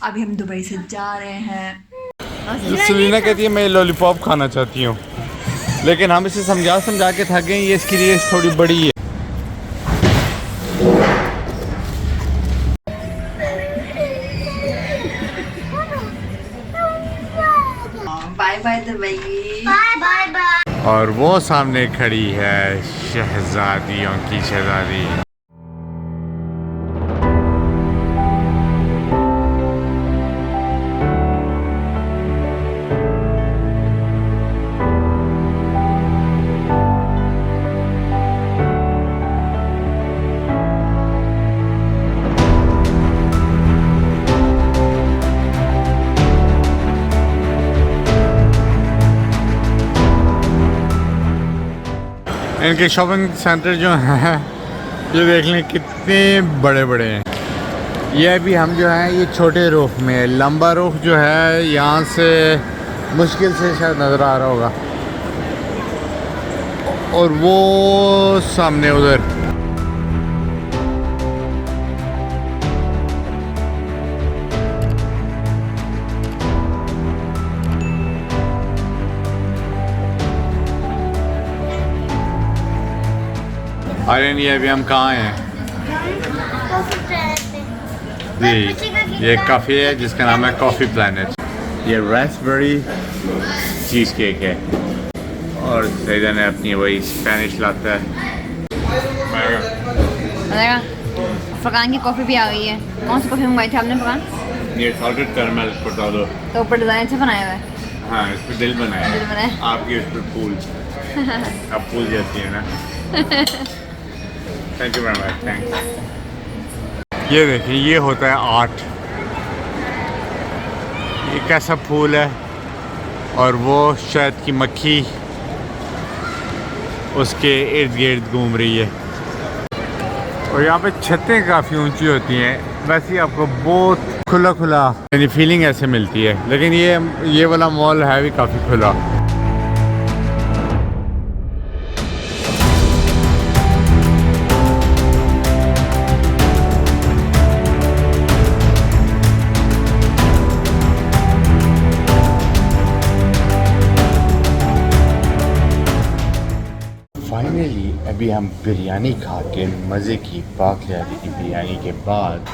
अभी हम दुबई से जा रहे हैं। सलीना कहती है मैं लॉलीपॉप खाना चाहती हूँ, लेकिन हम इसे समझा समझा के थक गए, ये इसके लिए थोड़ी बड़ी है। Bye bye Dubai, bye bye bye. और वो सामने खड़ी है शहजादियों की शहजादी। इनके शॉपिंग सेंटर जो हैं ये देख लें कितने बड़े बड़े हैं। ये अभी हम जो है ये छोटे रुख में, लंबा रुख जो है यहाँ से मुश्किल से शायद नज़र आ रहा होगा, और वो सामने उधर अरे नहीं, अभी हम कहाँ हैं जी? ये काफ़ी है जिसका नाम है कॉफ़ी प्लैनेट। ये रास्पबेरी चीज़ केक है, और सैदा ने अपनी वही स्पेनिश लाता है। फरकान की कॉफ़ी भी आ गई है। कौन सी कॉफ़ी मंगवाई थी आपने फरकान? ये सॉल्टेड कैरमल पोटैटो। तो ऊपर डिज़ाइन अच्छा बनाया हुआ है। हाँ, इस पर दिल बनाया है। दिल बनाया है। आपकी इस पर फूल अब फूल जाती है ना। Thank you very much, thanks. ये देखिए, ये होता है आर्ट। ये कैसा फूल है, और वो शहद की मक्खी उसके इर्द गिर्द घूम रही है। और यहाँ पे छतें काफ़ी ऊंची होती हैं, वैसे ही आपको बहुत खुला खुला यानी फीलिंग ऐसे मिलती है, लेकिन ये वाला मॉल है भी काफ़ी खुला। फाइनली अभी हम बिरयानी खा के मज़े की पाकिज़ादी की बिरयानी के बाद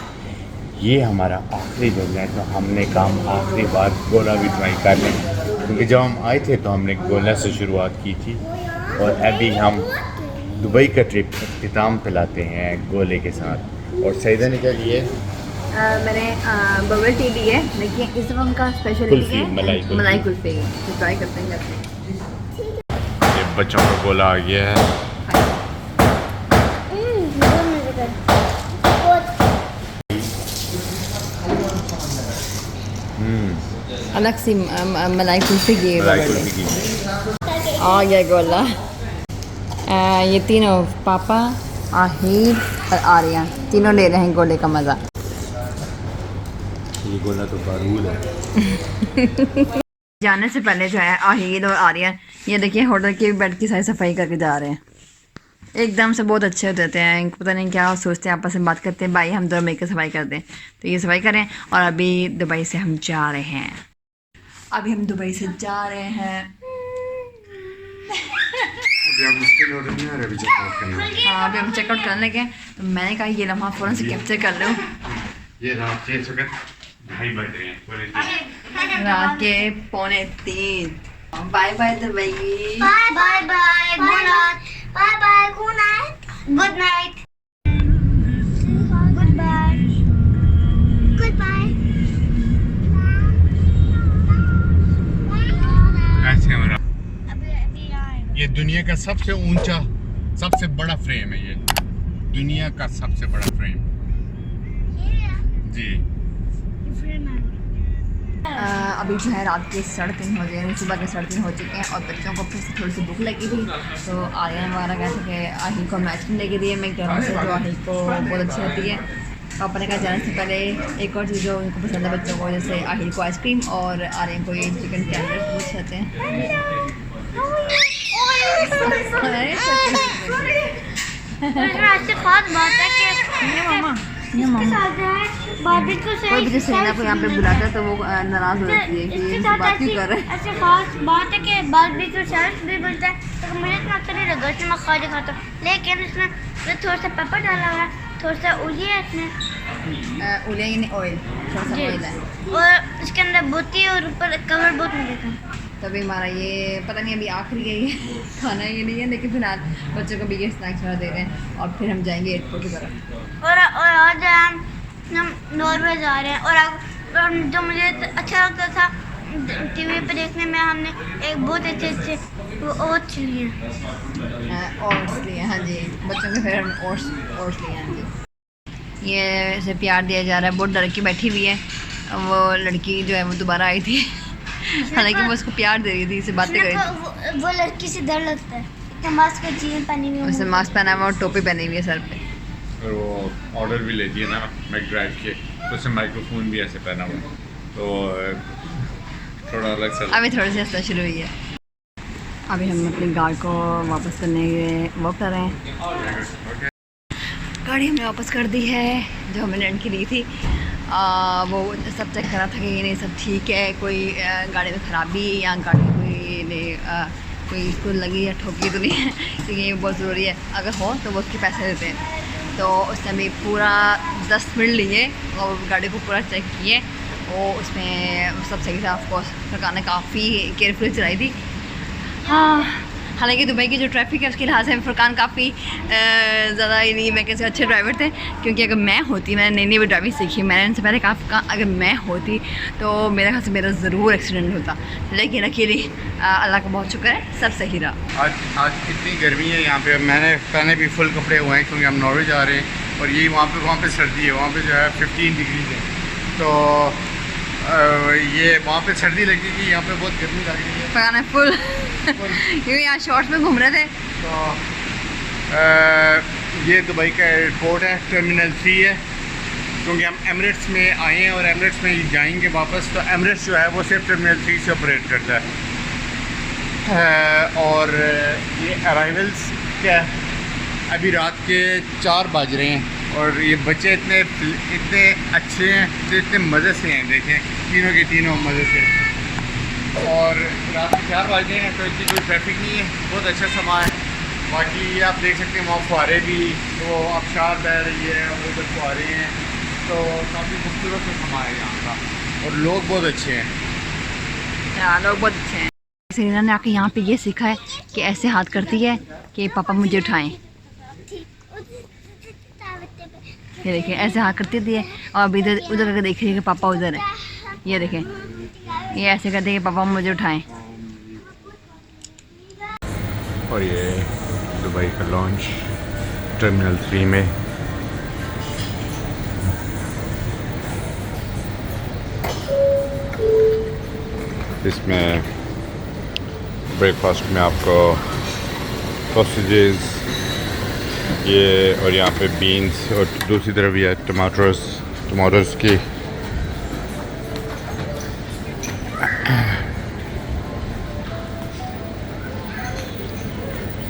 ये हमारा आखिरी दिन है, तो हमने काम आखिरी बार गोला भी ट्राई कर लें, क्योंकि जब हम आए थे तो हमने गोला से शुरुआत की थी, और अभी हम दुबई का ट्रिप इख्तिताम पे लाते हैं गोले के साथ। और सईदा ने क्या लिए? मैंने बबल टी ली है। देखिए इस दफ़ा उनका स्पेशल है मलाई कुल्फी, तो ट्राई करते हैं। बच्चों का गोला आ गया है। अलग सी मलाई कुल्फी की आ गया गोला। ये तीनों पापा, आहिर और आर्या तीनों ले रहे हैं गोले का मज़ा। ये गोला तो बारूद है। जाने से पहले जो है आहिर और आर्या ये देखिए होटल के बेड की सारी सफाई करके जा रहे हैं। एकदम से बहुत अच्छे होते हैं, पता नहीं क्या सोचते हैं, आपस में बात करते हैं, भाई हम दोनों मिलकर सफाई कर दें, तो ये सफाई करें। और अभी दुबई से हम जा रहे हैं। अभी हम दुबई से जा रहे हैं। हाँ, अभी हम चेकआउट करने लगे, तो मैंने कहा ये लम्हा फ़ौरन से कैप्चर कर लो। ये रात के 2:30 बज रहे हैं, रात के 2:45। Bye bye Dubai, bye bye bye, good night, bye bye, good night, good night, goodbye, goodbye. ऐसे हो रहा। ये दुनिया का सबसे ऊंचा, सबसे बड़ा फ्रेम है। ये दुनिया का सबसे बड़ा फ्रेम जी। अभी जो है रात के 3:30 हो गए, सुबह के 3:30 हो चुके हैं, और बच्चों को फिर से थोड़ी सी भूख लगी थी, तो आर्यन वगैरह कहते कि आहिल को हमने आइसक्रीम लेके दी है मैकडॉनल्ड से, जो आहिल को बहुत अच्छी होती है। पापा ने कहा जाने से पहले एक और चीज़ जो उनको पसंद है बच्चों को, जैसे आहिल को आइसक्रीम और आर्यन को ये चिकन टेंडर पूछ कहते हैं। बहुत बात है कि मामा इसके साथ जो है बारबेक्यू से कोई भी जैसे सेलिना को यहाँ पे बुलाता है तो वो नाराज़ हो जाती है कि इसके इनसे साथ बात क्यों कर रहे हैं। ऐसे खास बात है कि बारबेक्यू सॉस भी बनता है, तो मुझे इतना अच्छा नहीं लगा, इसमें मैं खा नहीं खाता, लेकिन इसमें थोड़ा सा पेपर डाला हुआ है, थोड़ा सा उली है इसमें, उलिया यानी ऑयल, थोड़ा सा ऑयल है। और इसके अंदर बोती और ऊपर कवर बहुत मिले था। तो अभी हमारा ये पता नहीं अभी आखिरी है ये खाना ये नहीं है, लेकिन फिलहाल बच्चों को भी ये स्नैक्स वगैरह दे रहे हैं और फिर हम जाएंगे एयरपोर्ट की तरफ। और आज हम नॉर्वे जा रहे हैं, और जो मुझे अच्छा लगता था टीवी पे देखने में, हमने एक बहुत अच्छे वो ओट्स लिए ओट्स लिए, हाँ जी, बच्चों के फिर हम ओट्स लिए, हाँ जी। ये इसे प्यार दिया जा रहा है, बहुत डर के बैठी हुई है। वो लड़की जो है वो दोबारा आई थी, हालांकि वो उसको प्यार दे रही थी, इससे बातें कर रही थी। वो लड़की से डर लगता है, तो मास्क का जीवन पहनी हुई उसने मास्क पहना हुआ और टोपी पहनी हुई है सर पे। और वो ऑर्डर भी लेती है ना मैकड्राइव के, तो उसने माइक्रोफोन भी ऐसे पहना हुआ, तो थोड़ा अलग सा। अभी थोड़ी सी हंसना शुरू हुई है। अभी हम अपनी गाड़ी को वापस करने वो कर रहे हैं। गाड़ी हमने वापस कर दी है जो हमने रेंट की ली थी। वो सब चेक करा था कि ये नहीं सब ठीक है, कोई गाड़ी में ख़राबी या गाड़ी कोई इसको लगी या ठोकी तो नहीं है, क्योंकि ये बहुत ज़रूरी है, अगर हो तो वो उसके पैसे देते हैं। तो उसने अभी पूरा 10 मिनट लिए और गाड़ी को पूरा चेक किए, वो उसमें सब सही था। ऑफकोर्स सरकार ने काफ़ी केयरफुल चलाई थी। हाँ, हालांकि दुबई की जो ट्रैफिक है उसके लिहाज से फुरकान काफ़ी ज़्यादा ही नहीं, मैं कैसे अच्छे ड्राइवर थे, क्योंकि अगर मैं होती, मैंने नई ड्राइविंग सीखी, मैंने उनसे पहले कहा अगर मैं होती तो मेरे ख्याल से मेरा ज़रूर एक्सीडेंट होता, लेकिन अकेले अल्लाह का बहुत शुक्र है सब सही रहा। आज कितनी गर्मी है यहाँ पे, मैंने पहने भी फुल कपड़े हुए हैं क्योंकि हम नॉर्वे जा रहे हैं, और यही वहाँ पे सर्दी है, वहाँ पे जो है 15 डिग्री है, तो ये वहाँ पे सर्दी लगती थी, यहाँ पे बहुत गर्मी लग रही है। पकाना फुल क्योंकि यहाँ शॉर्ट्स में घूम रहे थे। तो ये दुबई का एयरपोर्ट है, टर्मिनल 3 है, क्योंकि हम एमिरेट्स में आए हैं और एमिरेट्स में जाएंगे वापस, तो एमिरेट्स जो है वो सिर्फ टर्मिनल 3 से ऑपरेट करता है। और ये अराइवल्स क्या, अभी रात के 4 बज रहे हैं और ये बच्चे इतने अच्छे हैं, इतने मज़े से हैं, देखें तीनों के तीनों मज़े से। और रात के 4 बज रहे हैं तो इतनी कोई ट्रैफिक नहीं है, बहुत अच्छा समा है। बाकी ये आप देख सकते हैं वहाँ फुहारे भी, तो आबशार बह रही है, वो उधर फुहारे हैं, तो काफ़ी खूबसूरत सा समा है यहाँ का, और लोग बहुत अच्छे हैं। लोग बहुत अच्छे हैं। सेलिना ने आके यहाँ पे ये सीखा है कि ऐसे हाथ करती है कि पापा मुझे उठाएं, ये देखें ऐसे हाथ करती थी, और अभी इधर उधर करके देख रही है कि पापा उधर है, ये देखें ये ऐसे करते हैं कि पापा मुझे उठाएं। और ये दुबई का लॉन्च टर्मिनल 3 में, इसमें ब्रेकफास्ट में आपको सॉसेजेस ये, और यहाँ पे बीन्स, और दूसरी तरफ ये टमाटर्स की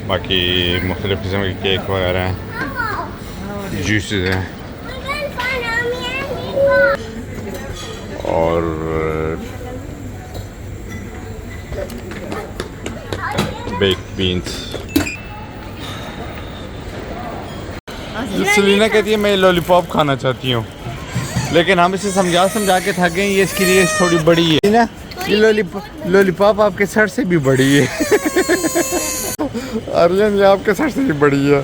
बाकी मुख्तलिफ़ किस्म के केक वगैरह हैं, जूसेस हैं, और बेक्ड बीन्स। सेलिना कहती है मैं लॉलीपॉप खाना चाहती हूँ, लेकिन हम इसे समझा के थक गए, ये इसकी लिए थोड़ी बड़ी है ना, ये लॉलीपॉप आपके सर से भी बड़ी है अर्जन, ये आपके सर से भी बड़ी है